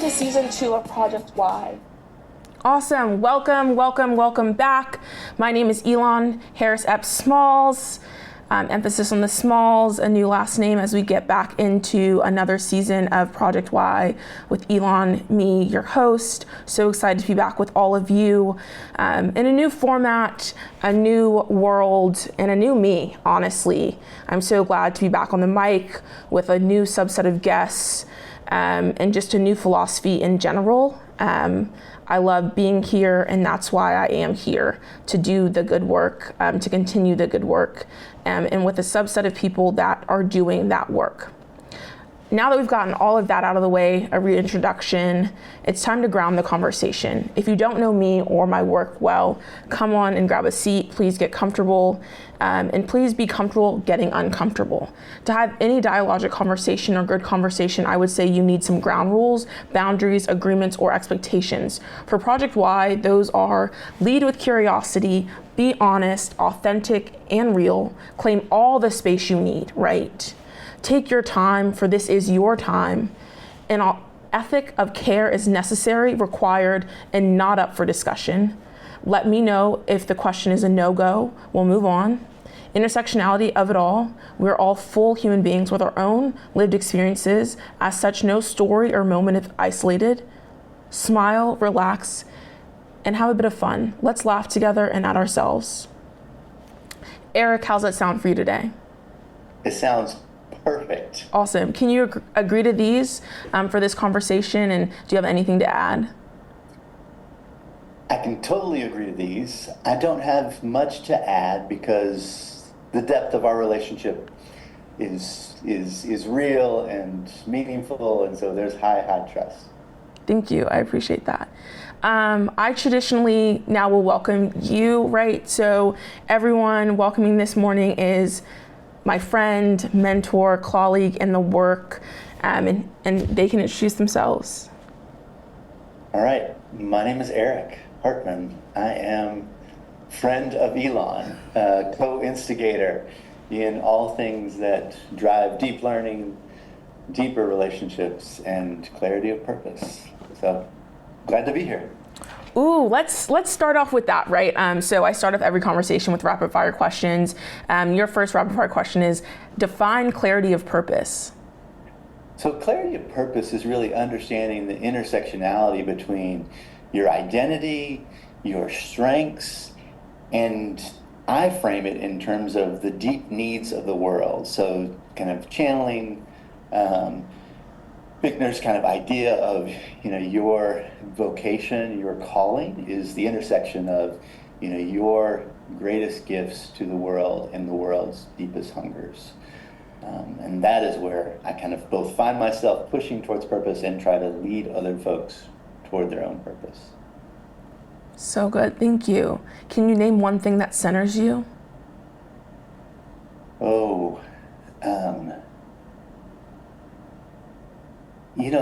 to season 2 of Project Y. Awesome. Welcome back. My name is Elon Harris Epps Smalls. Emphasis on the Smalls, a new last name as we get back into another season of Project Y with Elon, me, your host. So excited to be back with all of you in a new format, a new world, and a new me, honestly. I'm so glad to be back on the mic with a new subset of guests and just a new philosophy in general. I love being here, and that's why I am here, to do the good work, to continue the good work, and with a subset of people that are doing that work. Now that we've gotten all of that out of the way, a reintroduction, it's time to ground the conversation. If you don't know me or my work well, come on and grab a seat. Please get comfortable, and please be comfortable getting uncomfortable. To have any dialogic conversation or good conversation, I would say you need some ground rules, boundaries, agreements, or expectations. For Project Y, those are: lead with curiosity, be honest, authentic, and real, claim all the space you need, right? Take your time, for this is your time. An ethic of care is necessary, required, and not up for discussion. Let me know if the question is a no-go. We'll move on. Intersectionality of it all. We're all full human beings with our own lived experiences. As such, no story or moment is isolated. Smile, relax, and have a bit of fun. Let's laugh together and at ourselves. Eric, how's that sound for you today? It sounds perfect. Awesome. Can you agree to these for this conversation, and do you have anything to add? I can totally agree to these. I don't have much to add because the depth of our relationship is real and meaningful, and so there's high trust. Thank you. I appreciate that. I traditionally now will welcome you, right? So everyone welcoming this morning is my friend, mentor, colleague in the work, and they can introduce themselves. All right, my name is Eric Hartman. I am friend of Elon, co-instigator in all things that drive deep learning, deeper relationships, and clarity of purpose. So glad to be here. Ooh, let's start off with that, right? So I start off every conversation with rapid fire questions. Your first rapid fire question is: define clarity of purpose. So clarity of purpose is really understanding the intersectionality between your identity, your strengths, and I frame it in terms of the deep needs of the world. So kind of channeling Bickner's kind of idea of, your vocation, your calling is the intersection of, your greatest gifts to the world and the world's deepest hungers. And that is where I kind of both find myself pushing towards purpose and try to lead other folks toward their own purpose. So good, thank you. Can you name one thing that centers you?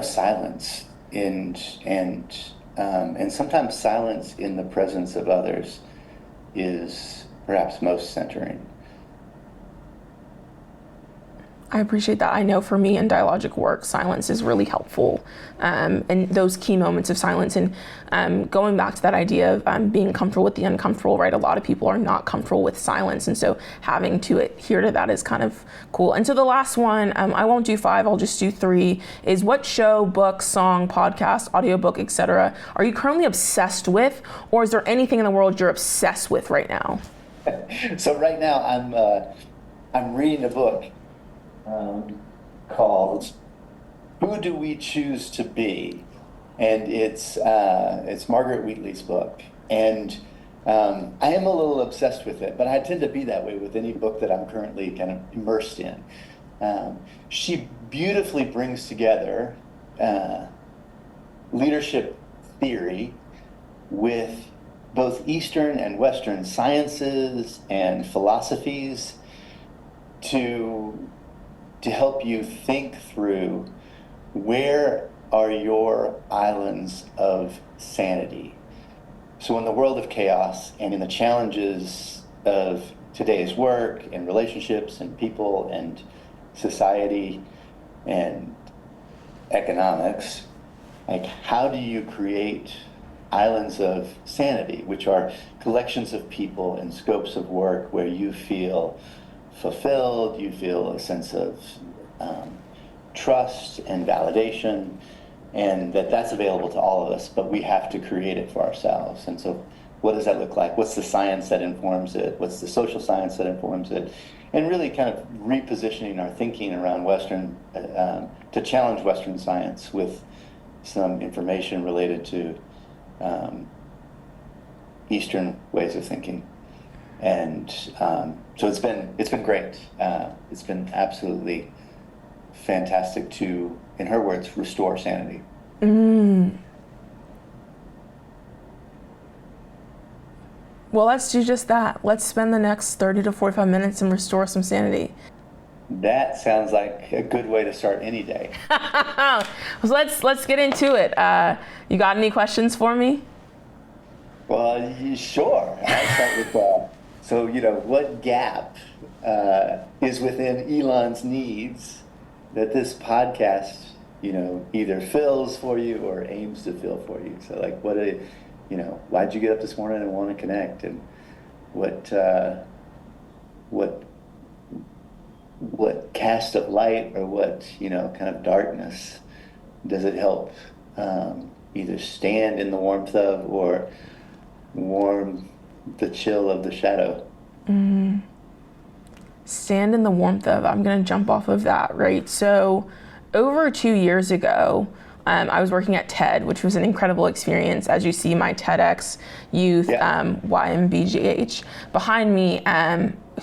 Silence and sometimes silence in the presence of others is perhaps most centering. I appreciate that. I know for me in dialogic work, silence is really helpful, and those key moments of silence. And going back to that idea of being comfortable with the uncomfortable, right? A lot of people are not comfortable with silence, and so having to adhere to that is kind of cool. And so the last one, I won't do 5, I'll just do 3, is what show, book, song, podcast, audiobook, etc. are you currently obsessed with, or is there anything in the world you're obsessed with right now? So right now I'm reading a book called "Who Do We Choose to Be?" and it's Margaret Wheatley's book, and I am a little obsessed with it, but I tend to be that way with any book that I'm currently kind of immersed in. She beautifully brings together leadership theory with both Eastern and Western sciences and philosophies to help you think through where are your islands of sanity. So in the world of chaos and in the challenges of today's work and relationships and people and society and economics, Like, how do you create islands of sanity, which are collections of people and scopes of work where you feel fulfilled, you feel a sense of trust and validation, and that's available to all of us, but we have to create it for ourselves. And so what does that look like? What's the science that informs it? What's the social science that informs it? And really kind of repositioning our thinking around Western, to challenge Western science with some information related to Eastern ways of thinking. And so it's been great. It's been absolutely fantastic to, in her words, restore sanity. Well, let's do just that. Let's spend the next 30 to 45 minutes and restore some sanity. That sounds like a good way to start any day. So let's get into it. You got any questions for me? Well, sure. I'll start with, so, what gap is within Elon's needs that this podcast, either fills for you or aims to fill for you? So, like, why'd you get up this morning and want to connect? And what cast of light, or what, kind of darkness does it help either stand in the warmth of or warm the chill of the shadow? Stand in the warmth of. I'm going to jump off of that, right? So over 2 years ago, I was working at TED, which was an incredible experience. As you see, my TEDx youth, YMBGH, behind me,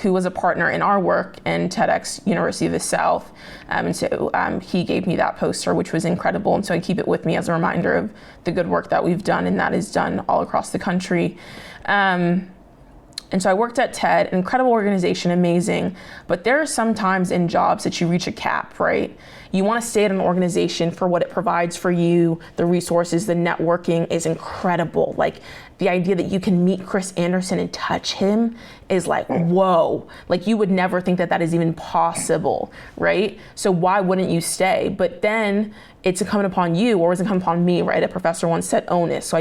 who was a partner in our work in TEDx University of the South. And so he gave me that poster, which was incredible. And so I keep it with me as a reminder of the good work that we've done, and that is done all across the country. And so I worked at TED, an incredible organization, amazing. But there are some times in jobs that you reach a cap, right? You want to stay at an organization for what it provides for you, the resources, the networking is incredible. Like, the idea that you can meet Chris Anderson and touch him is like, whoa. Like, you would never think that is even possible, right? So why wouldn't you stay? But then it's incumbent upon you, or it's incumbent upon me, right? A professor once said onus, so I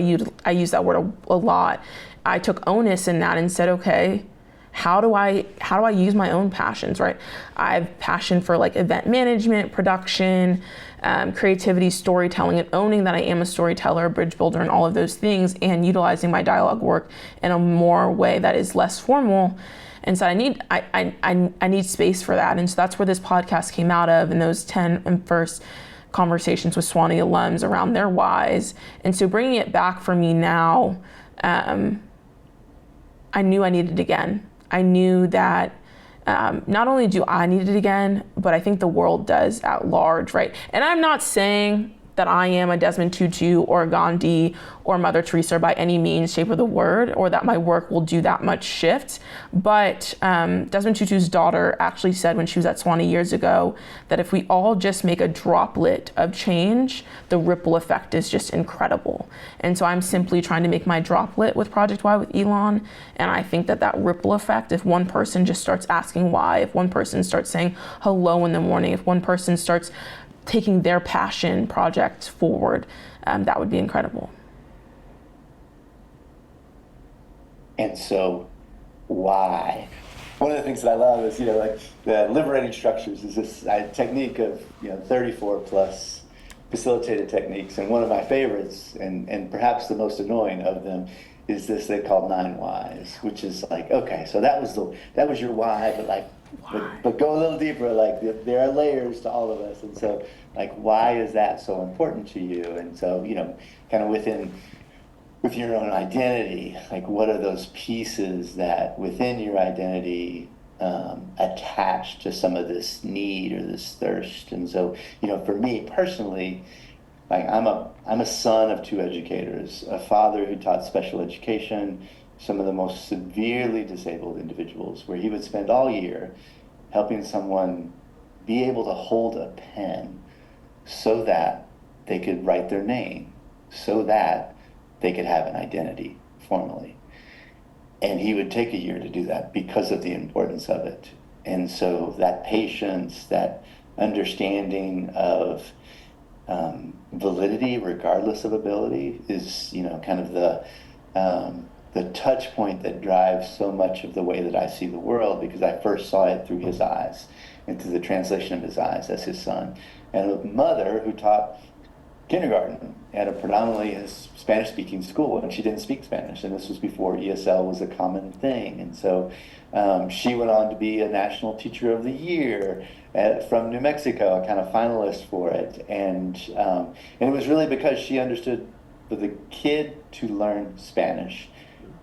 use that word a lot. I took onus in that and said, okay, how do I use my own passions, right? I have passion for like event management, production, creativity, storytelling, and owning that I am a storyteller, a bridge builder, and all of those things, and utilizing my dialogue work in a more way that is less formal. And so I need space for that. And so that's where this podcast came out of, and those 10 and first conversations with Swanee alums around their whys. And so bringing it back for me now, I knew I needed it again. I knew that not only do I need it again, but I think the world does at large, right? And I'm not saying that I am a Desmond Tutu or a Gandhi or Mother Teresa by any means, shape, or the word, or that my work will do that much shift. But Desmond Tutu's daughter actually said when she was at Swanee years ago that if we all just make a droplet of change, the ripple effect is just incredible. And so I'm simply trying to make my droplet with Project Y with Elon. And I think that ripple effect, if one person just starts asking why, if one person starts saying hello in the morning, if one person starts taking their passion project forward, that would be incredible. And so, why? One of the things that I love is, like the liberating structures is this technique of, 34 plus facilitated techniques. And one of my favorites, and perhaps the most annoying of them, is this they call 9 whys, which is like, okay, so that was your why, but like, but go a little deeper, like there are layers to all of us. And so, like, why is that so important to you? And so, kind of with your own identity, like, what are those pieces that within your identity attach to some of this need or this thirst? And so, for me personally, like, I'm a son of 2 educators, a father who taught special education, some of the most severely disabled individuals, where he would spend all year helping someone be able to hold a pen so that they could write their name, so that they could have an identity formally. And he would take a year to do that because of the importance of it. And so that patience, that understanding of validity regardless of ability is, kind of the touch point that drives so much of the way that I see the world, because I first saw it through his eyes and through the translation of his eyes as his son. And a mother who taught kindergarten at a predominantly Spanish-speaking school, and she didn't speak Spanish, and this was before ESL was a common thing. And so she went on to be a National Teacher of the Year from New Mexico, a kind of finalist for it. And it was really because she understood for the kid to learn Spanish,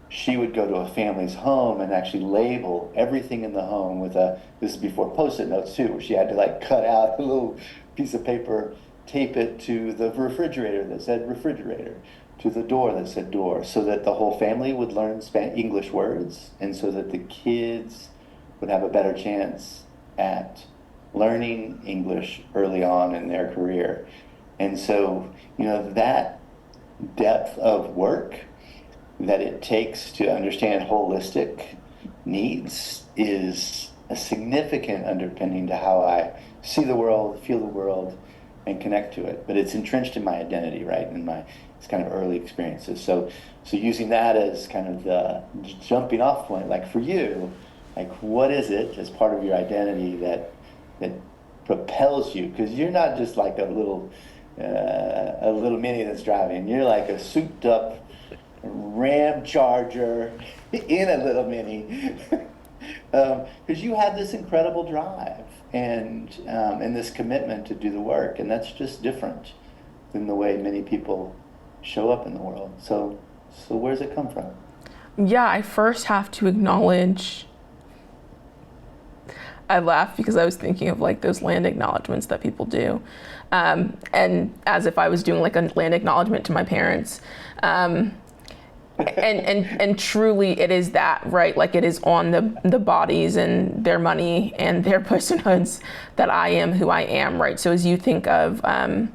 she would go to a family's home and actually label everything in the home with this is before Post-it notes too, where she had to like cut out a little piece of paper, tape it to the refrigerator that said refrigerator, to the door that said door, so that the whole family would learn English words, and so that the kids would have a better chance at learning English early on in their career. And so, that depth of work that it takes to understand holistic needs is a significant underpinning to how I see the world, feel the world, and connect to it. But it's entrenched in my identity, right? In it's kind of early experiences. So using that as kind of the jumping off point, like for you, like what is it as part of your identity that propels you? Because you're not just like a little mini that's driving. You're like a souped up Ram Charger in a little mini, because you have this incredible drive and this commitment to do the work, and that's just different than the way many people show up in the world. So where does it come from? Yeah, I first have to acknowledge. I laugh because I was thinking of like those land acknowledgements that people do, and as if I was doing like a land acknowledgement to my parents. And truly it is that, right? Like it is on the bodies and their money and their personhoods that I am who I am, right? So as you think of, I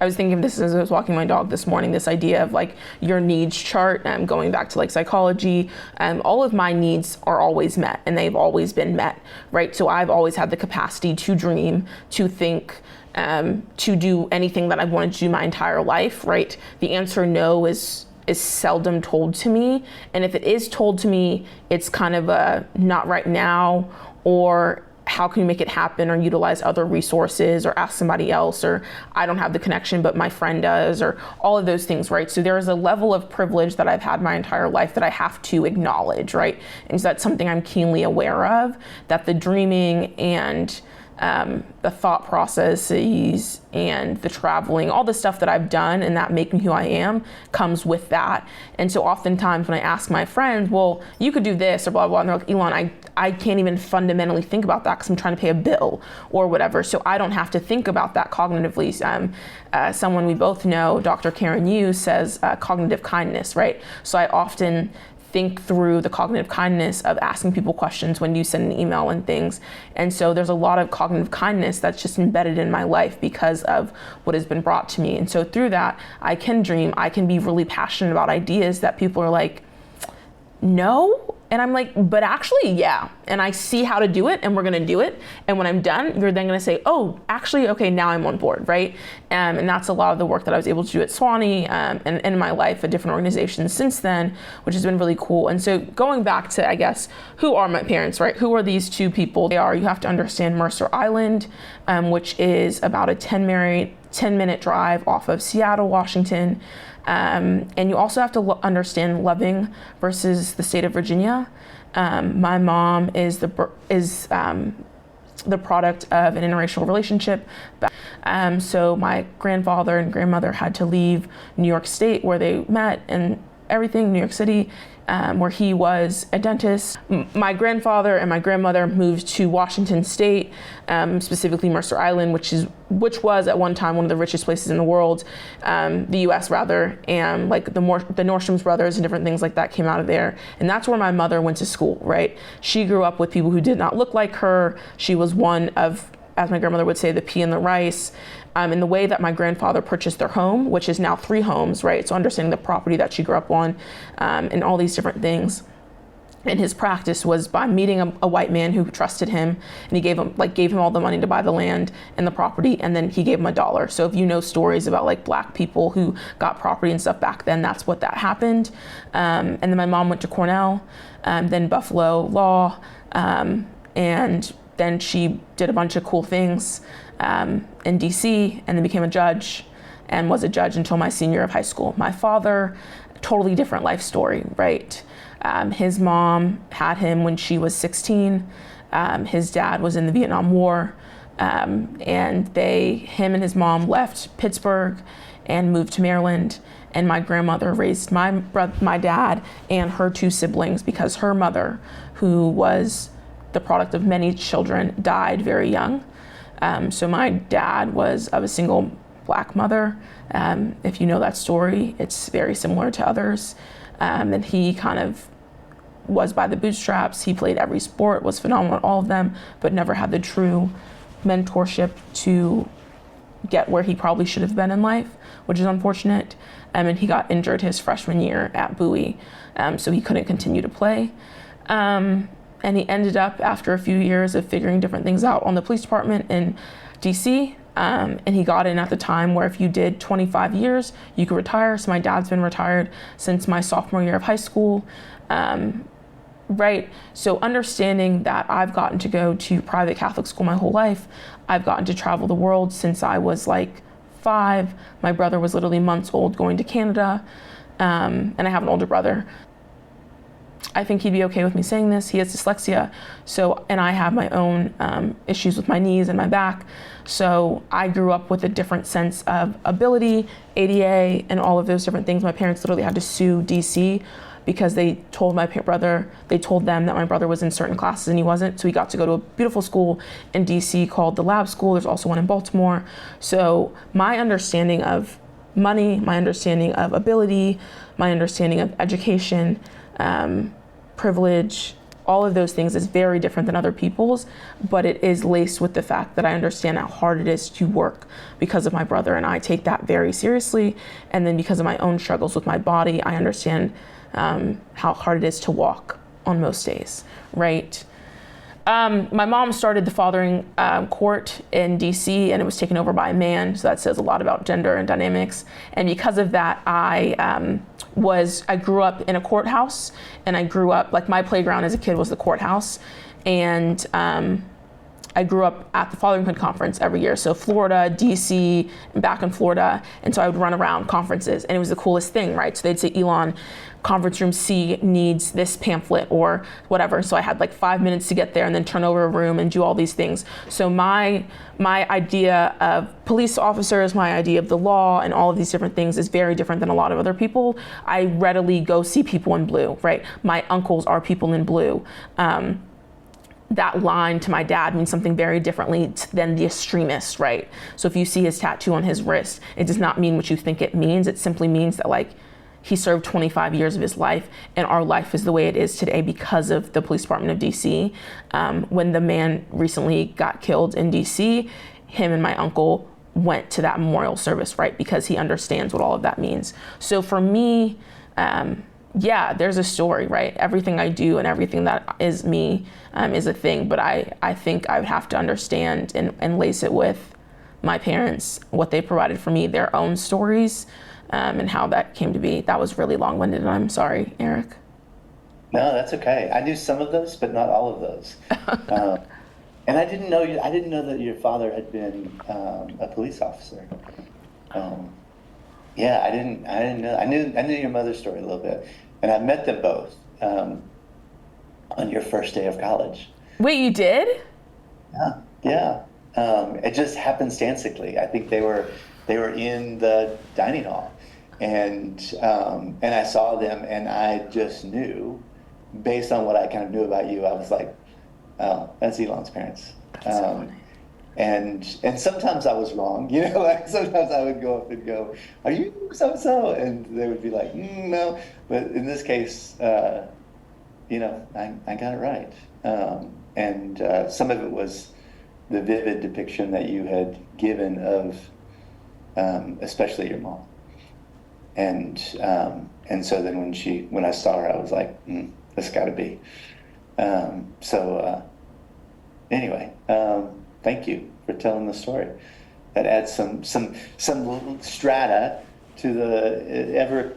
was thinking of this as I was walking my dog this morning, this idea of like your needs chart, going back to like psychology, all of my needs are always met and they've always been met, right? So I've always had the capacity to dream, to think, to do anything that I've wanted to do my entire life, right? The answer no is seldom told to me. And if it is told to me, it's kind of a not right now, or how can you make it happen, or utilize other resources, or ask somebody else, or I don't have the connection, but my friend does, or all of those things, right? So there is a level of privilege that I've had my entire life that I have to acknowledge, right? And so that's something I'm keenly aware of, that the dreaming and the thought processes and the traveling, all the stuff that I've done and that making who I am comes with that. And so oftentimes when I ask my friends, well, you could do this or blah, blah, and they're like, Elon, I can't even fundamentally think about that because I'm trying to pay a bill or whatever. So I don't have to think about that cognitively. Someone we both know, Dr. Karen Yu, says cognitive kindness, right? So I often think through the cognitive kindness of asking people questions when you send an email and things. And so there's a lot of cognitive kindness that's just embedded in my life because of what has been brought to me. And so through that, I can dream, I can be really passionate about ideas that people are like, no? And I'm like, but actually, yeah. And I see how to do it, and we're gonna do it. And when I'm done, you're then gonna say, oh, actually, okay, now I'm on board, right? And that's a lot of the work that I was able to do at Swanee and in my life at different organizations since then, which has been really cool. And so going back to, I guess, who are my parents, right? Who are these two people? You have to understand Mercer Island, which is about a 10-minute drive off of Seattle, Washington. And you also have to understand Loving versus the state of Virginia. My mom is the product of an interracial relationship. So my grandfather and grandmother had to leave New York State where they met and everything, New York City, where he was a dentist. My grandfather and my grandmother moved to Washington State, specifically Mercer Island, which was at one time one of the richest places in the world, the U.S. rather, and like the Nordstrom's brothers and different things like that came out of there. And that's where my mother went to school, right? She grew up with people who did not look like her. She was one of, as my grandmother would say, the pea and the rice. In the way that my grandfather purchased their home, which is now 3 homes, right? So understanding the property that she grew up on and all these different things. And his practice was by meeting a white man who trusted him, and he gave him all the money to buy the land and the property, and then he gave him $1. So if you know stories about like black people who got property and stuff back then, that's what that happened. And then my mom went to Cornell, then Buffalo Law, and then she did a bunch of cool things in DC, and then became a judge, and was a judge until my senior year of high school. My father, totally different life story, right? His mom had him when she was 16. His dad was in the Vietnam War, and him and his mom left Pittsburgh and moved to Maryland. And my grandmother raised my dad and her 2 siblings, because her mother, who was the product of many children, died very young. So my dad was of a single black mother. If you know that story, it's very similar to others. And he kind of was by the bootstraps. He played every sport, was phenomenal at all of them, but never had the true mentorship to get where he probably should have been in life, which is unfortunate. And he got injured his freshman year at Bowie, so he couldn't continue to play. And he ended up, after a few years of figuring different things out, on the police department in DC. And he got in at the time where if you did 25 years, you could retire. So my dad's been retired since my sophomore year of high school. Right. So understanding that I've gotten to go to private Catholic school my whole life, I've gotten to travel the world since I was like 5. My brother was literally months old going to Canada. And I have an older brother. I think he'd be okay with me saying this. He has dyslexia, and I have my own issues with my knees and my back. So I grew up with a different sense of ability, ADA, and all of those different things. My parents literally had to sue DC because they told them that my brother was in certain classes and he wasn't. So he got to go to a beautiful school in DC called the Lab School. There's also one in Baltimore. So my understanding of money, my understanding of ability, my understanding of education, privilege, all of those things is very different than other people's, but it is laced with the fact that I understand how hard it is to work because of my brother, and I take that very seriously. And then because of my own struggles with my body, I understand how hard it is to walk on most days, right? My mom started the fathering court in DC, and it was taken over by a man, so that says a lot about gender and dynamics. And because of that, I grew up in a courthouse, and I grew up, like my playground as a kid was the courthouse, and I grew up at the Fatherhood Conference every year. So Florida, DC, and back in Florida. And so I would run around conferences, and it was the coolest thing, right? So they'd say, Elon, conference room C needs this pamphlet or whatever. So I had like 5 minutes to get there and then turn over a room and do all these things. So my idea of police officers, my idea of the law and all of these different things is very different than a lot of other people. I readily go see people in blue, right? My uncles are people in blue. That line to my dad means something very differently than the extremist, right? So if you see his tattoo on his wrist, it does not mean what you think it means. It simply means that like he served 25 years of his life, and our life is the way it is today because of the police department of DC. When the man recently got killed in DC, him and my uncle went to that memorial service, right? Because he understands what all of that means. So for me, yeah, there's a story, right? Everything I do and everything that is me is a thing, but I think I would have to understand and lace it with my parents, what they provided for me, their own stories, and how that came to be. That was really long-winded, and I'm sorry, Eric. No, that's okay. I knew some of those, but not all of those. And I didn't know that your father had been a police officer. Yeah, I didn't know. I knew your mother's story a little bit, and I met them both on your first day of college. Wait, you did? Yeah. It just happenstancely. I think they were in the dining hall, and I saw them, and I just knew, based on what I kind of knew about you, I was like, oh, that's Elon's parents. That's so funny. And sometimes I was wrong, like sometimes I would go up and go, are you so-and-so? And they would be like, no. But in this case, I got it right. And some of it was the vivid depiction that you had given of especially your mom. And so then when I saw her, I was like, That's got to be. Anyway, thank you for telling the story. That adds some little strata to the ever,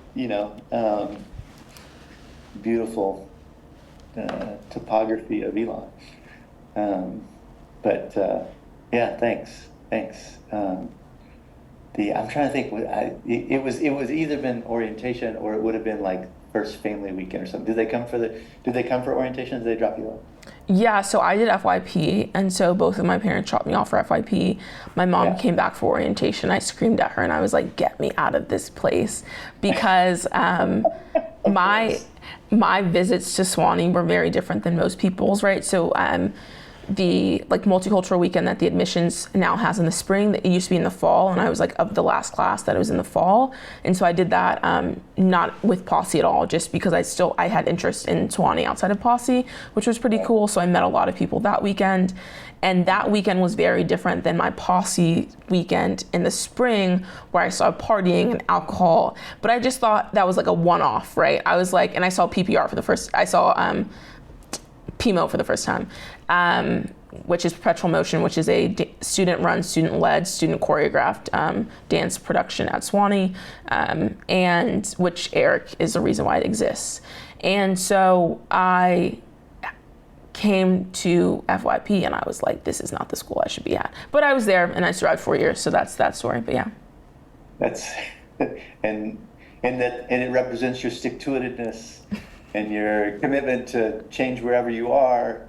beautiful topography of Elon. Yeah, thanks. I'm trying to think. It was either been orientation or it would have been like first family weekend or something. Did they come for orientation? Did they drop you off? Yeah, so I did FYP, and so both of my parents dropped me off for FYP. My mom came back for orientation. I screamed at her and I was like, "Get me out of this place," because my visits to Swanee were very different than most people's, right? So the like multicultural weekend that the admissions now has in the spring, that it used to be in the fall, and I was like of the last class that it was in the fall, and so I did that not with Posse at all, just because I had interest in Swanee outside of Posse, which was pretty cool. So I met a lot of people that weekend, and that weekend was very different than my Posse weekend in the spring, where I saw partying and alcohol. But I just thought that was like a one-off, right? I was like, and I saw PPR for the first, I saw PMO for the first time, which is Perpetual Motion, which is a student-run, student-led, student-choreographed dance production at Swanee, and which Eric is the reason why it exists. And so I came to FYP and I was like, this is not the school I should be at. But I was there and I survived 4 years, so that's that story. But yeah. That's and it represents your stick-to-itiveness and your commitment to change wherever you are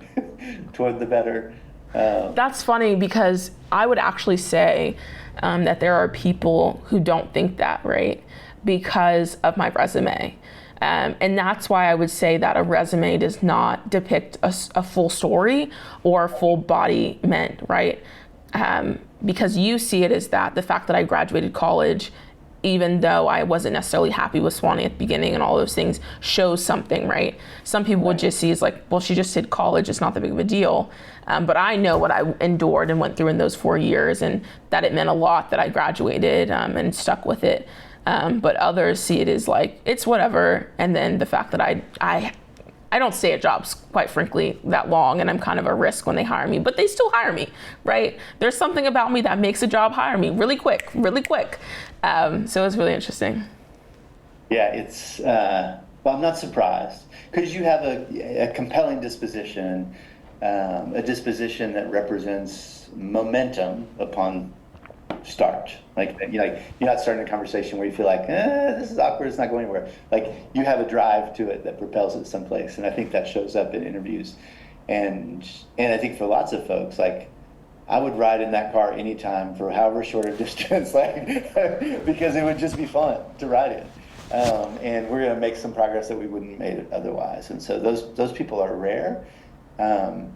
toward the better. That's funny, because I would actually say that there are people who don't think that, right? Because of my resume. And that's why I would say that a resume does not depict a full story or a full embodiment, right? Because you see it as that, the fact that I graduated college, even though I wasn't necessarily happy with Swanee at the beginning and all those things, shows something, right? Some people would just see as like, well, she just did college, it's not that big of a deal. But I know what I endured and went through in those 4 years, and that it meant a lot that I graduated and stuck with it. But others see it as like, it's whatever. And then the fact that I don't stay at jobs, quite frankly, that long, and I'm kind of a risk when they hire me, but they still hire me, right? There's something about me that makes a job hire me really quick. So it's really interesting. Yeah, it's, well, I'm not surprised, because you have a compelling disposition, a disposition that represents momentum upon start. Like, you're not starting a conversation where you feel like, this is awkward, it's not going anywhere. Like, you have a drive to it that propels it someplace, and I think that shows up in interviews. And I think for lots of folks, like, I would ride in that car anytime for however short a distance, like, because it would just be fun to ride in. And we're going to make some progress that we wouldn't have made otherwise. And so those people are rare. And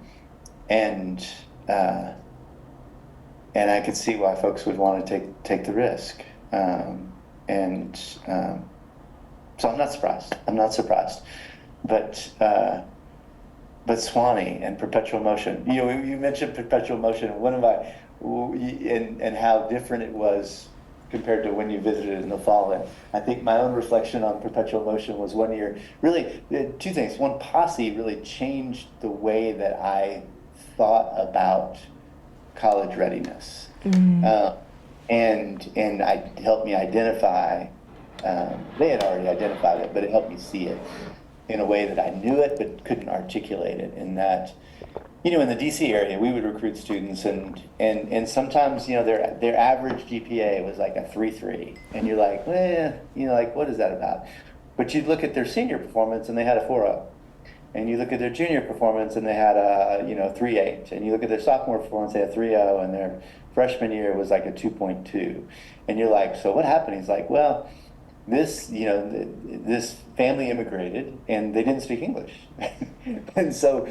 I could see why folks would want to take the risk. So I'm not surprised. But Swanee and Perpetual Motion, you mentioned Perpetual Motion. And how different it was compared to when you visited in the fall. And I think my own reflection on Perpetual Motion was 1 year, really, two things. One, Posse really changed the way that I thought about college readiness. And it helped me identify, they had already identified it, but it helped me see it in a way that I knew it but couldn't articulate it. In that, in the DC area, we would recruit students, and sometimes, their average GPA was like a 3.3, and you're like, what is that about? But you'd look at their senior performance and they had a 4.0. And you look at their junior performance and they had a 3.8, and you look at their sophomore performance, they had 3.0, and their freshman year was like a 2.2. And you're like, so what happened? He's like, well, this family immigrated and they didn't speak English. And so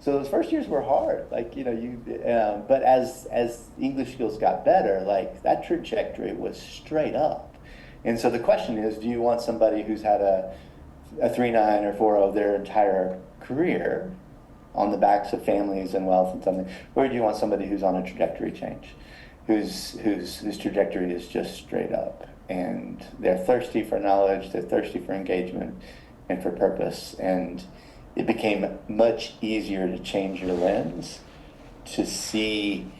those first years were hard, but as English skills got better, like, that trajectory was straight up. And so the question is, do you want somebody who's had a 3.9 or 4.0 their entire career on the backs of families and wealth and something, or do you want somebody who's on a trajectory change, whose trajectory is just straight up, and they're thirsty for knowledge, they're thirsty for engagement, and for purpose. And it became much easier to change your lens to see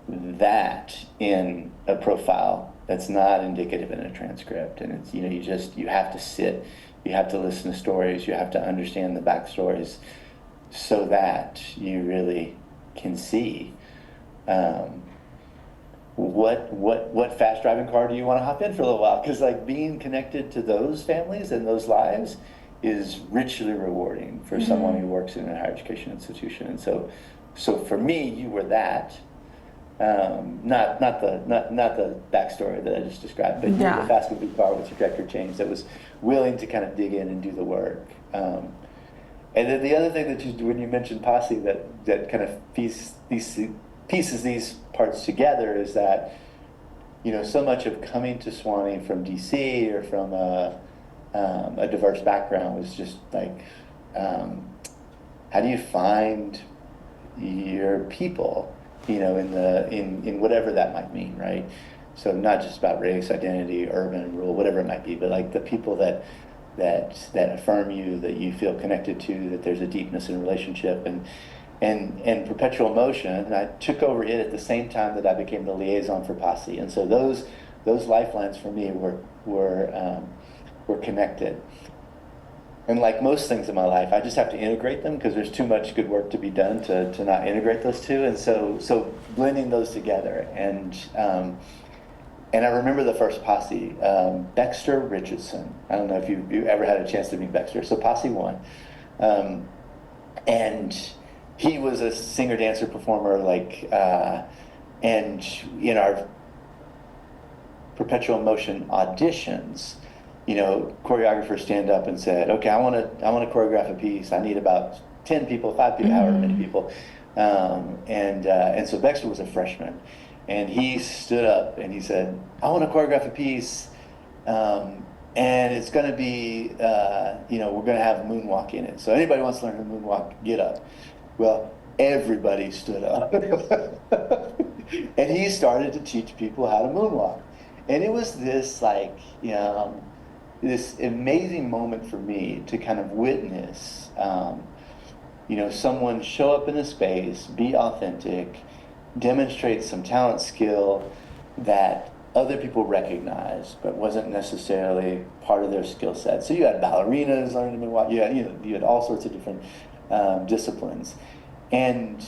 that in a profile that's not indicative in a transcript. And it's, you have to sit, you have to listen to stories, you have to understand the backstories so that you really can see what fast driving car do you want to hop in for a little while? Because like being connected to those families and those lives is richly rewarding for someone who works in a higher education institution. And so for me, you were that. Not the backstory that I just described, but you were the fast moving car with trajectory change that was willing to kind of dig in and do the work. And then the other thing that when you mentioned posse, that kind of pieces these parts together is that, so much of coming to Swanee from DC or from a diverse background was just like, how do you find your people, in whatever that might mean, right? So not just about race, identity, urban, rural, whatever it might be, but like the people that affirm you, that you feel connected to, that there's a deepness in relationship, and perpetual motion. And I took over it at the same time that I became the liaison for posse, and so those lifelines for me were connected. And like most things in my life, I just have to integrate them because there's too much good work to be done to not integrate those two. And so blending those together. And I remember the first posse, Dexter Richardson. I don't know if you ever had a chance to meet Dexter. So posse 1. And he was a singer, dancer, performer, and in our perpetual motion auditions, choreographers stand up and said, okay, I want to choreograph a piece. I need about 10 people, 5 people, however many people. And so Dexter was a freshman, and he stood up and he said, I want to choreograph a piece, and it's going to be, we're going to have a moonwalk in it. So anybody wants to learn to moonwalk, get up. Well, everybody stood up. And he started to teach people how to moonwalk. And it was this this amazing moment for me to kind of witness, someone show up in a space, be authentic, demonstrate some talent, skill that other people recognized, but wasn't necessarily part of their skill set. So you had ballerinas learning to moonwalk. You had all sorts of different disciplines, and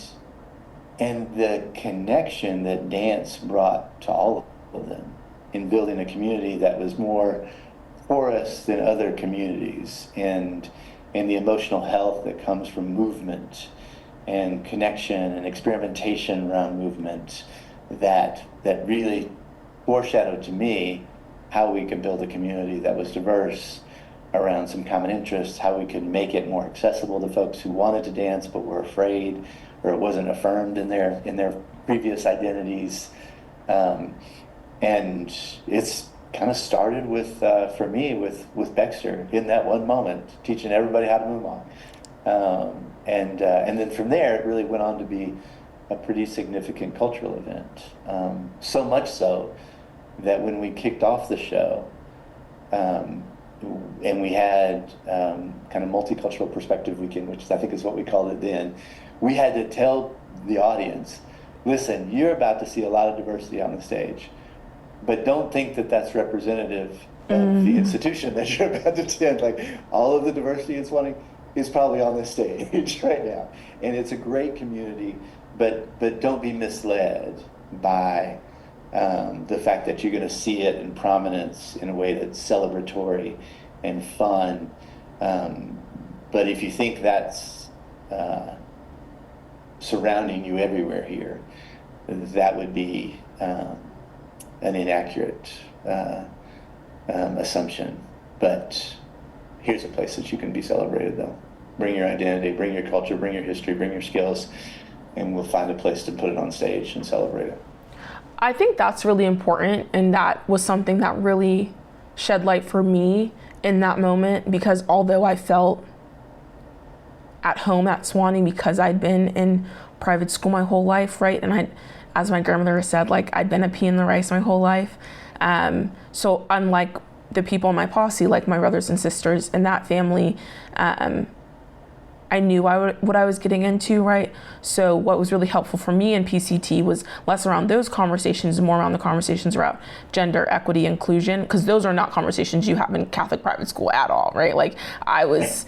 the connection that dance brought to all of them in building a community that was more porous than other communities, and the emotional health that comes from movement and connection and experimentation around movement that really foreshadowed to me how we could build a community that was diverse around some common interests, how we could make it more accessible to folks who wanted to dance but were afraid, or it wasn't affirmed in their previous identities. And it's kind of started with, for me, with Dexter in that one moment, teaching everybody how to moonwalk. And then from there, it really went on to be a pretty significant cultural event. So much so that when we kicked off the show, and we had kind of multicultural perspective weekend, which I think is what we called it then, we had to tell the audience, listen, you're about to see a lot of diversity on the stage, but don't think that that's representative of the institution that you're about to attend. Like, all of the diversity it's wanting is probably on this stage right now. And it's a great community, but don't be misled by the fact that you're going to see it in prominence in a way that's celebratory and fun. But if you think that's surrounding you everywhere here, that would be an inaccurate assumption. But here's a place that you can be celebrated, though. Bring your identity, bring your culture, bring your history, bring your skills, and we'll find a place to put it on stage and celebrate it. I think that's really important, and that was something that really shed light for me in that moment, because although I felt at home at Swanee because I'd been in private school my whole life, right? And as my grandmother said, like, I'd been a pea in the rice my whole life. So unlike the people in my posse, like my brothers and sisters in that family, I knew what I was getting into, right? So what was really helpful for me in PCT was less around those conversations and more around the conversations around gender, equity, inclusion, because those are not conversations you have in Catholic private school at all, right? Like I was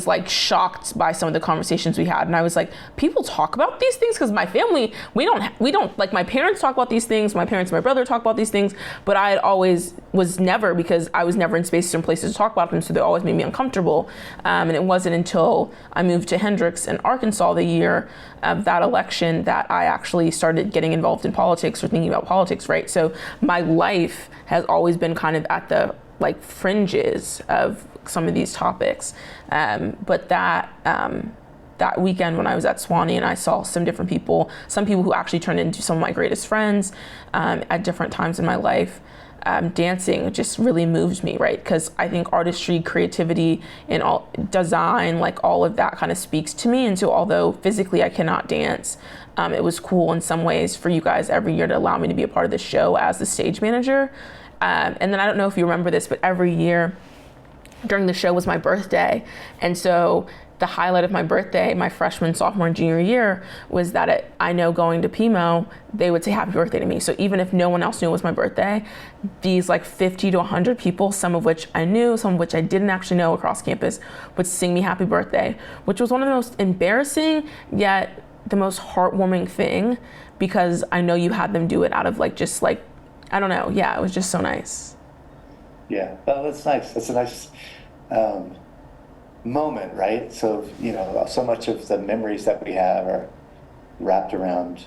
like shocked by some of the conversations we had, and I was like, people talk about these things? Because my family, we don't like, my parents talk about these things, my parents and my brother talk about these things, but I always was never, because I was never in spaces and places to talk about them, so they always made me uncomfortable. And it wasn't until I moved to Hendricks in Arkansas the year of that election that I actually started getting involved in politics or thinking about politics, right? So my life has always been kind of at the like fringes of some of these topics. But that weekend when I was at Swanee and I saw some different people, some people who actually turned into some of my greatest friends at different times in my life, dancing just really moved me, right? Because I think artistry, creativity, and all design, like all of that kind of speaks to me. And so although physically I cannot dance, it was cool in some ways for you guys every year to allow me to be a part of the show as the stage manager. And then I don't know if you remember this, but every year during the show was my birthday. And so the highlight of my birthday, my freshman, sophomore, and junior year, was that I know going to PMO, they would say happy birthday to me. So even if no one else knew it was my birthday, these like 50 to 100 people, some of which I knew, some of which I didn't actually know across campus, would sing me happy birthday, which was one of the most embarrassing yet the most heartwarming thing, because I know you had them do it out of like, just like, I don't know. Yeah, it was just so nice. Yeah, well, that's nice. That's a nice moment, right? So, you know, so much of the memories that we have are wrapped around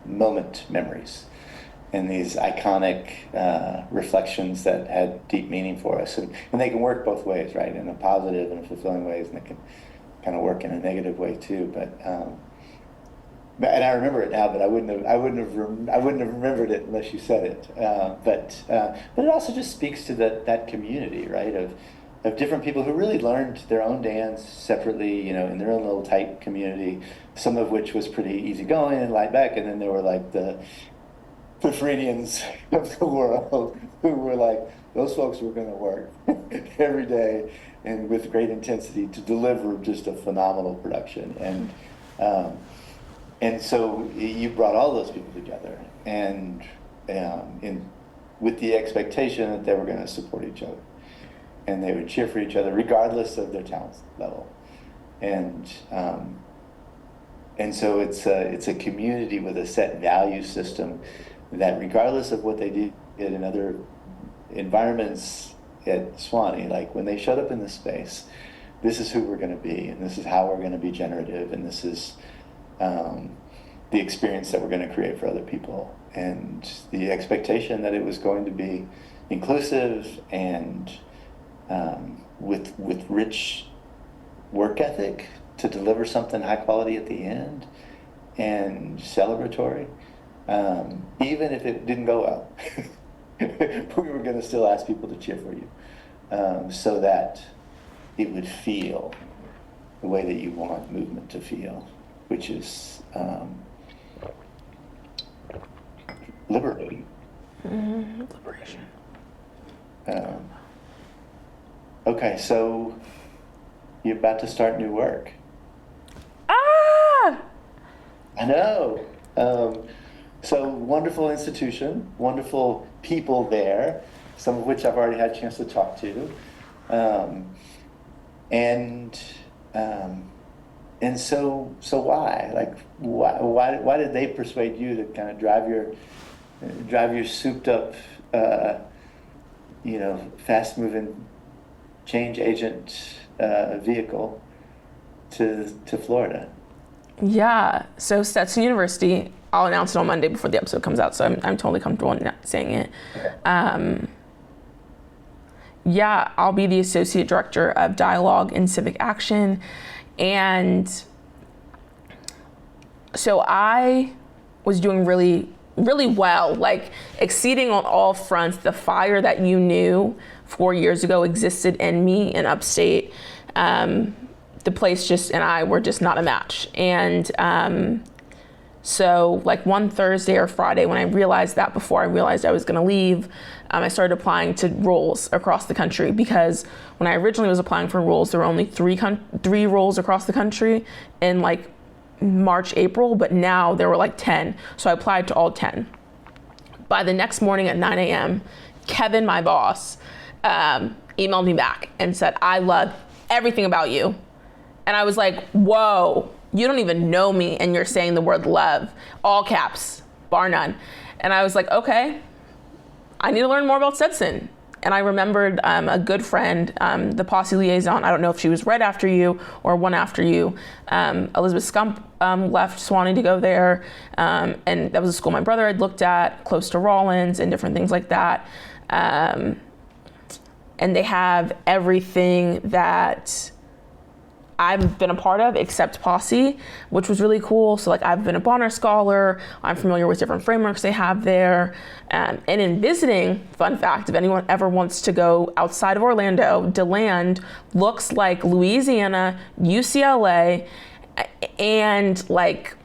moment memories and these iconic reflections that had deep meaning for us. And they can work both ways, right? In a positive and fulfilling ways, and it can kind of work in a negative way too. But and I remember it now, but I wouldn't have remembered it unless you said it. But it also just speaks to that community, right? Of different people who really learned their own dance separately, you know, in their own little tight community. Some of which was pretty easygoing and laid back, and then there were like the Floridians of the world who were like, those folks were going to work every day and with great intensity to deliver just a phenomenal production. And so you brought all those people together, and with the expectation that they were going to support each other, and they would cheer for each other regardless of their talent level, and so it's a community with a set value system that, regardless of what they did in other environments at Swanee, like when they showed up in this space, this is who we're going to be, and this is how we're going to be generative, and this is the experience that we're going to create for other people, and the expectation that it was going to be inclusive and with rich work ethic to deliver something high quality at the end and celebratory, even if it didn't go well. We were going to still ask people to cheer for you, so that it would feel the way that you want movement to feel, which is liberating. Liberation. Okay, so you're about to start new work. Ah! I know. So wonderful institution, wonderful people there, some of which I've already had a chance to talk to, and so why? Like, why did they persuade you to kind of drive your souped up, fast moving change agent vehicle to Florida? Yeah, so Stetson University, I'll announce it on Monday before the episode comes out, so I'm totally comfortable in saying it. Okay. Yeah, I'll be the Associate Director of Dialogue and Civic Action. And so I was doing really, really well, like exceeding on all fronts. The fire that you knew 4 years ago existed in me in upstate. The place and I were just not a match. And So like one Thursday or Friday, when I realized that, before I realized I was going to leave, I started applying to roles across the country, because when I originally was applying for roles, there were only three roles across the country in like March, April, but now there were like 10. So I applied to all 10. By the next morning at 9 a.m., Kevin, my boss, emailed me back and said, "I love everything about you." And I was like, whoa, you don't even know me and you're saying the word love, all caps, bar none. And I was like, okay, I need to learn more about Stetson. And I remembered a good friend, the posse liaison, I don't know if she was right after you or one after you, Elizabeth Scump left Swanee to go there. And that was a school my brother had looked at, close to Rollins and different things like that. And they have everything that I've been a part of except Posse, which was really cool. So like I've been a Bonner Scholar, I'm familiar with different frameworks they have there. And in visiting, fun fact, if anyone ever wants to go outside of Orlando, DeLand looks like Louisiana, UCLA, and like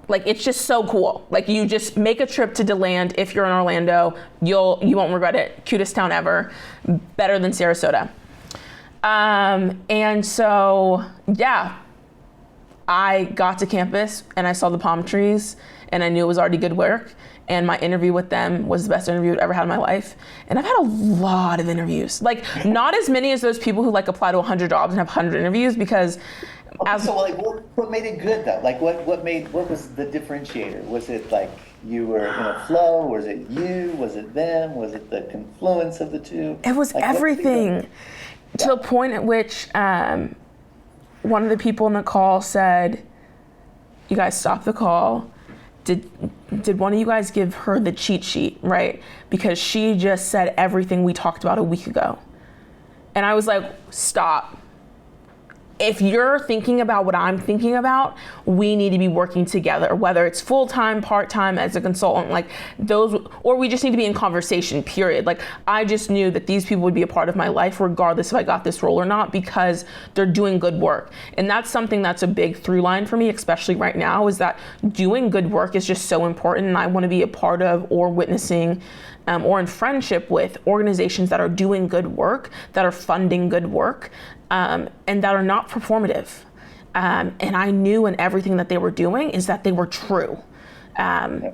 it's just so cool. Like you just make a trip to DeLand if you're in Orlando, you won't regret it. Cutest town ever, better than Sarasota. And so, yeah, I got to campus and I saw the palm trees and I knew it was already good work. And my interview with them was the best interview I've ever had in my life. And I've had a lot of interviews, like not as many as those people who like apply to 100 jobs and have 100 interviews, because so like what made it good though? Like what was the differentiator? Was it like you were in a flow? Was it you? Was it them? Was it the confluence of the two? It was like, everything. To the point at which one of the people in the call said, "You guys stop the call. Did one of you guys give her the cheat sheet, right? Because she just said everything we talked about a week ago." And I was like, stop. If you're thinking about what I'm thinking about, we need to be working together, whether it's full-time, part-time, as a consultant, like those, or we just need to be in conversation, period. Like I just knew that these people would be a part of my life regardless if I got this role or not, because they're doing good work. And that's something that's a big through line for me, especially right now, is that doing good work is just so important. And I want to be a part of or witnessing or in friendship with organizations that are doing good work, that are funding good work, and that are not performative. And I knew in everything that they were doing is that they were true. And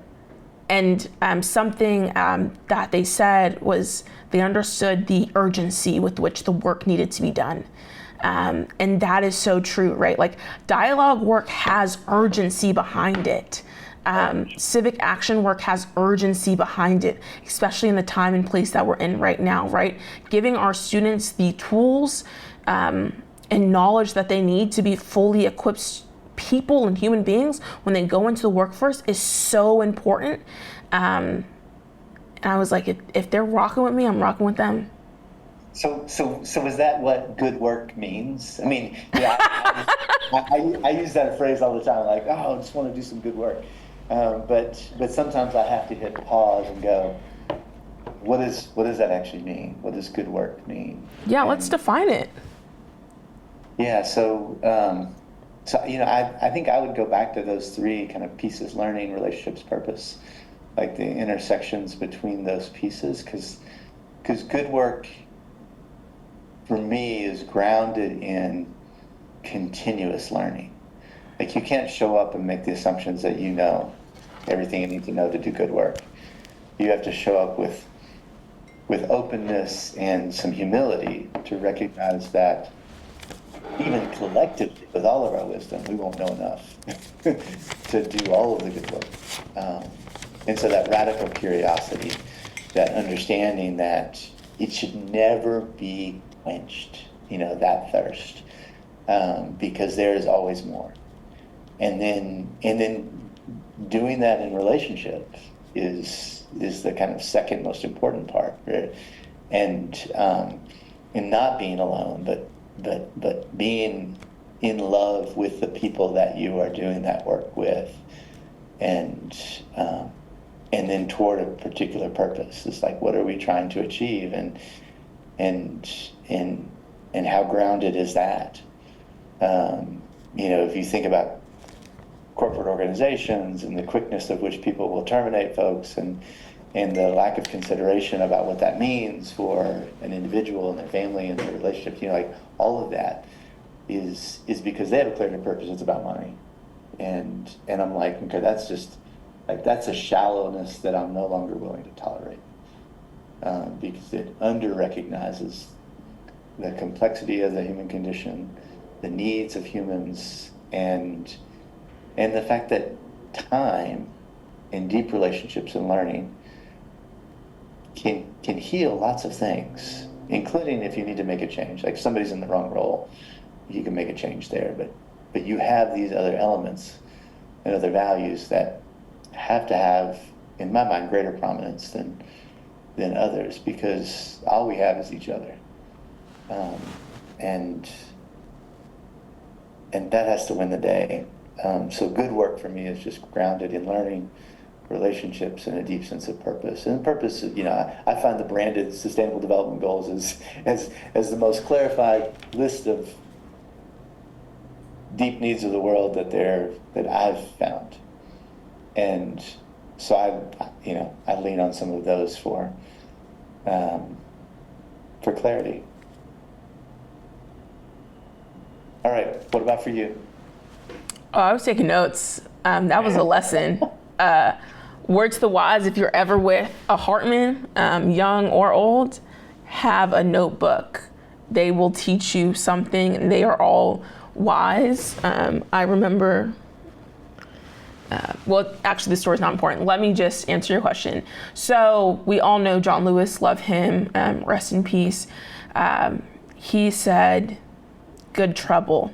something that they said was they understood the urgency with which the work needed to be done. And that is so true, right? Like dialogue work has urgency behind it. Civic action work has urgency behind it, especially in the time and place that we're in right now, right? Giving our students the tools and knowledge that they need to be fully equipped people and human beings when they go into the workforce is so important. And I was like, if they're rocking with me, I'm rocking with them. So is that what good work means? I mean, yeah, I use that phrase all the time, like, oh, I just want to do some good work. But sometimes I have to hit pause and go, what does that actually mean? What does good work mean? Yeah, let's define it. Yeah, so I think I would go back to those three kind of pieces: learning, relationships, purpose, like the intersections between those pieces, because good work for me is grounded in continuous learning. Like you can't show up and make the assumptions that you know everything you need to know to do good work. You have to show up with openness and some humility to recognize that even collectively, with all of our wisdom, we won't know enough to do all of the good work. And so that radical curiosity, that understanding that it should never be quenched, that thirst, because there is always more. And then doing that in relationships is the kind of second most important part, right? And not being alone, but being in love with the people that you are doing that work with, and then toward a particular purpose. It's like, what are we trying to achieve, and how grounded is that? If you think about corporate organizations and the quickness of which people will terminate folks and the lack of consideration about what that means for an individual and their family and their relationships, like all of that is because they have a clear purpose. It's about money. And I'm like, okay, that's just like, that's a shallowness that I'm no longer willing to tolerate, because it under-recognizes the complexity of the human condition, the needs of humans, and the fact that time in deep relationships and learning can heal lots of things, including if you need to make a change. Like if somebody's in the wrong role, you can make a change there, but you have these other elements and other values that have to have, in my mind, greater prominence than others, because all we have is each other. And that has to win the day. So good work for me is just grounded in learning, relationships, and a deep sense of purpose. And purpose, I find the branded Sustainable Development Goals as the most clarified list of deep needs of the world that I've found. And so I lean on some of those for clarity. All right, what about for you? Oh, I was taking notes. That was a lesson. Word to the wise, if you're ever with a Hartman, young or old, have a notebook. They will teach you something, and they are all wise. I remember, well, actually the story's not important. Let me just answer your question. So we all know John Lewis, love him, rest in peace. He said, good trouble.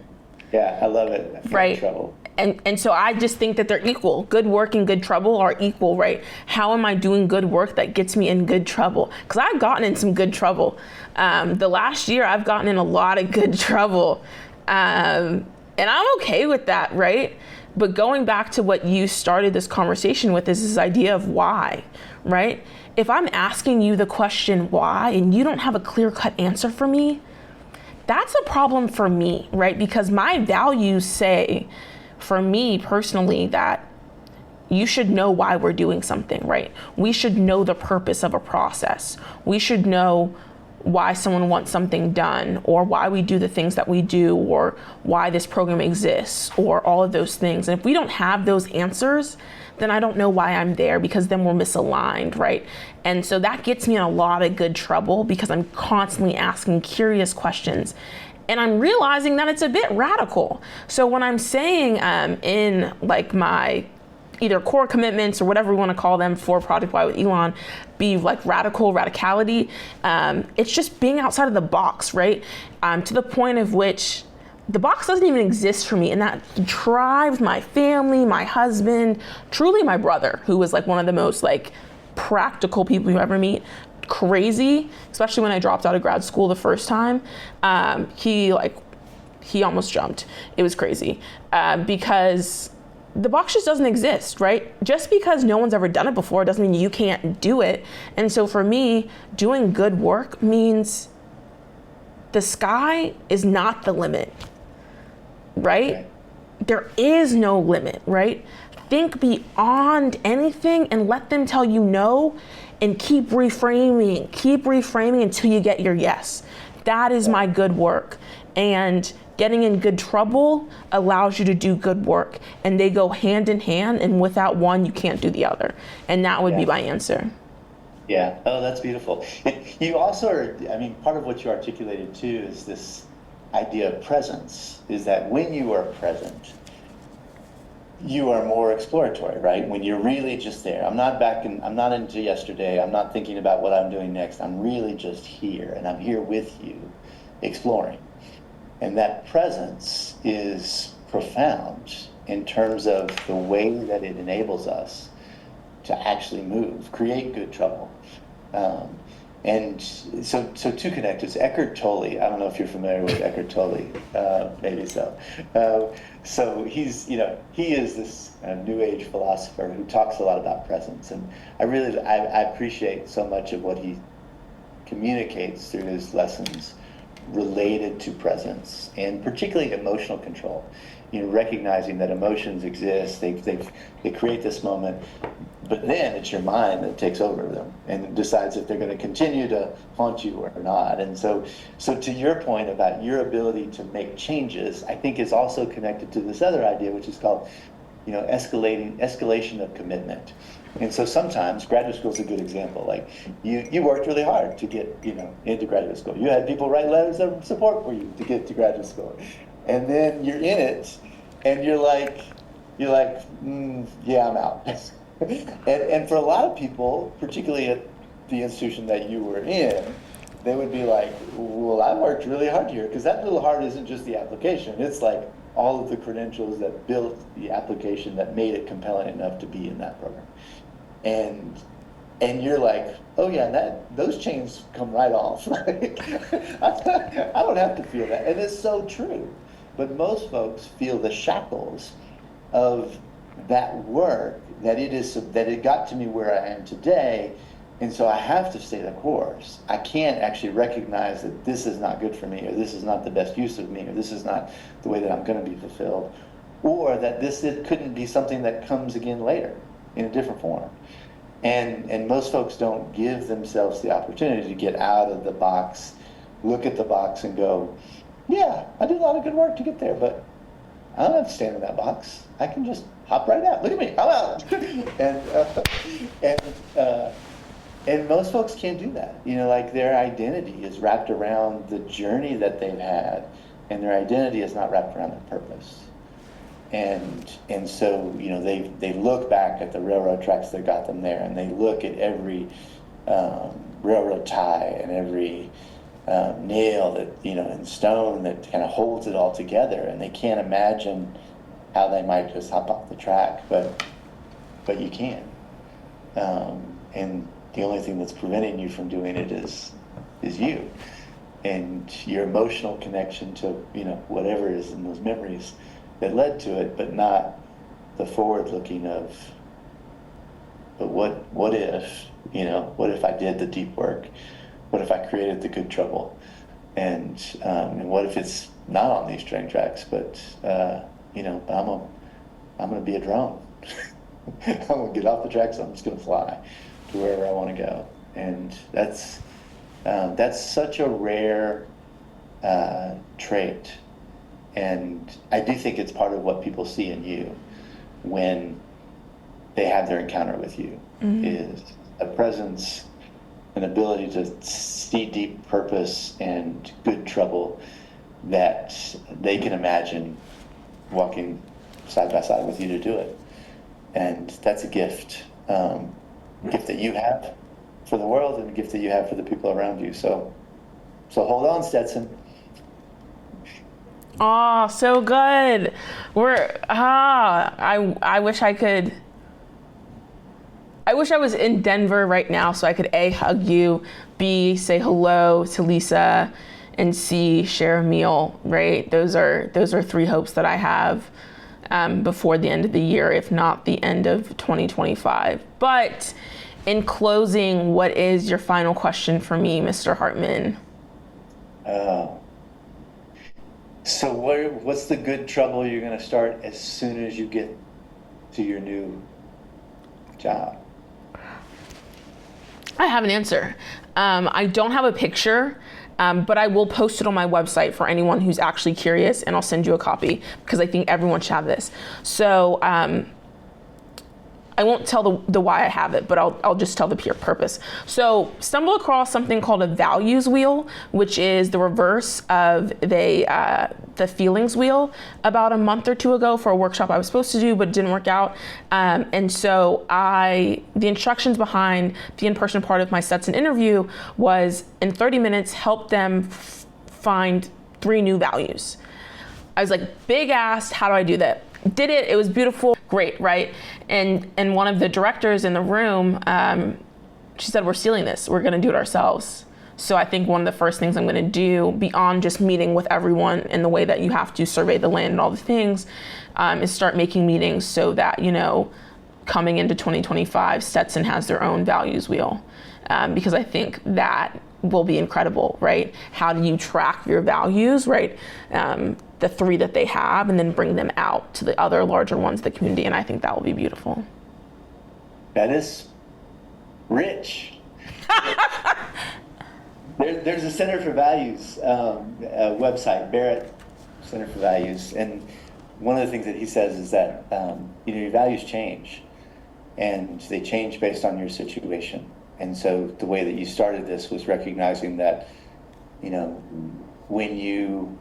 Yeah, I love it. Right. Trouble. And so I just think that they're equal. Good work and good trouble are equal, right? How am I doing good work that gets me in good trouble? Because I've gotten in some good trouble. The last year, I've gotten in a lot of good trouble. And I'm okay with that, right? But going back to what you started this conversation with is this idea of why, right? If I'm asking you the question why, and you don't have a clear-cut answer for me, that's a problem for me, right? Because my values say, for me personally, that you should know why we're doing something, right? We should know the purpose of a process. We should know why someone wants something done, or why we do the things that we do, or why this program exists, or all of those things. And if we don't have those answers, then I don't know why I'm there, because then we're misaligned, right? And so that gets me in a lot of good trouble, because I'm constantly asking curious questions. And I'm realizing that it's a bit radical. So when I'm saying in like my either core commitments or whatever we want to call them for Project Y with Elon, be like radicality, it's just being outside of the box, right? To the point of which the box doesn't even exist for me, and that drives my family, my husband, truly my brother, who was like one of the most like practical people you ever meet, crazy, especially when I dropped out of grad school the first time. He almost jumped. It was crazy, because the box just doesn't exist, right? Just because no one's ever done it before doesn't mean you can't do it. And so for me, doing good work means the sky is not the limit, right? Okay. There is no limit, right? Think beyond anything and let them tell you no, and keep reframing until you get your yes. That is my good work. And getting in good trouble allows you to do good work, and they go hand in hand, and without one, you can't do the other. And that would be my answer. Yeah. Oh, that's beautiful. You also are, part of what you articulated too is this idea of presence, is that when you are present, you are more exploratory, right? When you're really just there. I'm not into yesterday. I'm not thinking about what I'm doing next. I'm really just here, and I'm here with you, exploring. And that presence is profound in terms of the way that it enables us to actually move, create good trouble. And so two connectors. Eckhart Tolle, I don't know if you're familiar with Eckhart Tolle, maybe so. So he is this new age philosopher who talks a lot about presence. And I appreciate so much of what he communicates through his lessons related to presence, and particularly emotional control. Recognizing that emotions exist, they create this moment, but then it's your mind that takes over them and decides if they're going to continue to haunt you or not. And so to your point about your ability to make changes, I think is also connected to this other idea, which is called, escalation of commitment. And so sometimes graduate school is a good example. Like you worked really hard to get into graduate school. You had people write letters of support for you to get to graduate school, and then you're in it, and you're like, yeah, I'm out. and for a lot of people, particularly at the institution that you were in, they would be like, well, I worked really hard here, because that little hard isn't just the application. It's like all of the credentials that built the application that made it compelling enough to be in that program. And you're like, oh yeah, those chains come right off. I don't have to feel that. And it's so true. But most folks feel the shackles of that work, that it got to me where I am today, and so I have to stay the course. I can't actually recognize that this is not good for me, or this is not the best use of me, or this is not the way that I'm going to be fulfilled, or that it couldn't be something that comes again later in a different form. And most folks don't give themselves the opportunity to get out of the box, look at the box and go, yeah, I did a lot of good work to get there, but I don't have to stand in that box. I can just hop right out. Look at me, I'm out. And most folks can't do that. Like their identity is wrapped around the journey that they've had, and their identity is not wrapped around their purpose. And so they look back at the railroad tracks that got them there, and they look at every railroad tie and every nail that and stone that kind of holds it all together, and they can't imagine how they might just hop off the track, but you can, and the only thing that's preventing you from doing it is you and your emotional connection to whatever is in those memories that led to it, but not the forward looking of, but what if what if I did the deep work? What if I created the good trouble? And what if it's not on these train tracks, but I'm gonna be a drone. I'm gonna get off the tracks. I'm just gonna fly to wherever I want to go. And that's such a rare trait. And I do think it's part of what people see in you when they have their encounter with you, is a presence, an ability to see deep purpose and good trouble that they can imagine walking side by side with you to do it. And that's a gift, gift that you have for the world, and a gift that you have for the people around you. So hold on, Stetson. Oh, so good. I wish I was in Denver right now so I could A, hug you, B, say hello to Lisa, and C, share a meal, right? Those are 3 hopes that I have before the end of the year, if not the end of 2025. But in closing, what is your final question for me, Mr. Hartman? So what's the good trouble you're going to start as soon as you get to your new job? I have an answer. I don't have a picture, but I will post it on my website for anyone who's actually curious, and I'll send you a copy because I think everyone should have this. So I won't tell the why I have it, but I'll just tell the pure purpose. So stumbled across something called a values wheel, which is the reverse of the feelings wheel about a month or 2 ago for a workshop I was supposed to do, but it didn't work out. And so the instructions behind the in-person part of my Stetson interview was, in 30 minutes, help them find 3 new values. I was like, big ass, how do I do that? Did it, it was beautiful, great, right? And one of the directors in the room, she said, we're stealing this, we're gonna do it ourselves. So I think one of the first things I'm gonna do, beyond just meeting with everyone in the way that you have to survey the land and all the things, is start making meetings so that, coming into 2025, Stetson has their own values wheel. Because I think that will be incredible, right? How do you track your values, right? The 3 that they have, and then bring them out to the other larger ones of the community. And I think that will be beautiful. That is rich. There's a Center for Values website, Barrett Center for Values, and one of the things that he says is that your values change, and they change based on your situation. And so the way that you started this was recognizing that, when you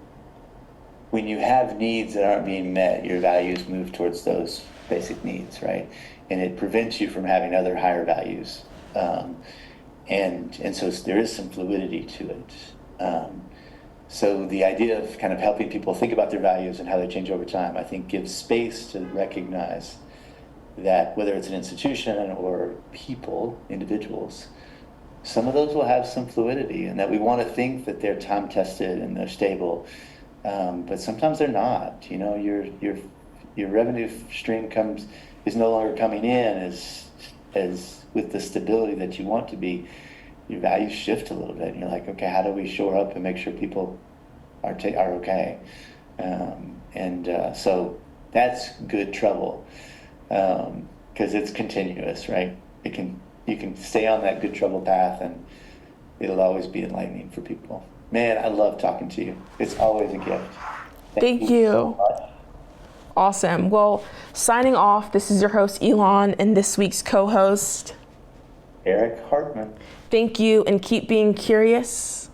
have needs that aren't being met, your values move towards those basic needs, right? And it prevents you from having other higher values. And so there is some fluidity to it. So the idea of kind of helping people think about their values and how they change over time, I think gives space to recognize that whether it's an institution or people, individuals, some of those will have some fluidity, and that we want to think that they're time tested and they're stable, but sometimes they're not. Your revenue stream is no longer coming in as with the stability that you want to be. Your values shift a little bit, and you're like, okay, how do we shore up and make sure people are okay? So that's good trouble, because it's continuous, right? You can stay on that good trouble path, and it'll always be enlightening for people. Man, I love talking to you. It's always a gift. Thank you. So much. Awesome. Well, signing off, this is your host, Elon, and this week's co-host, Eric Hartman. Thank you, and keep being curious.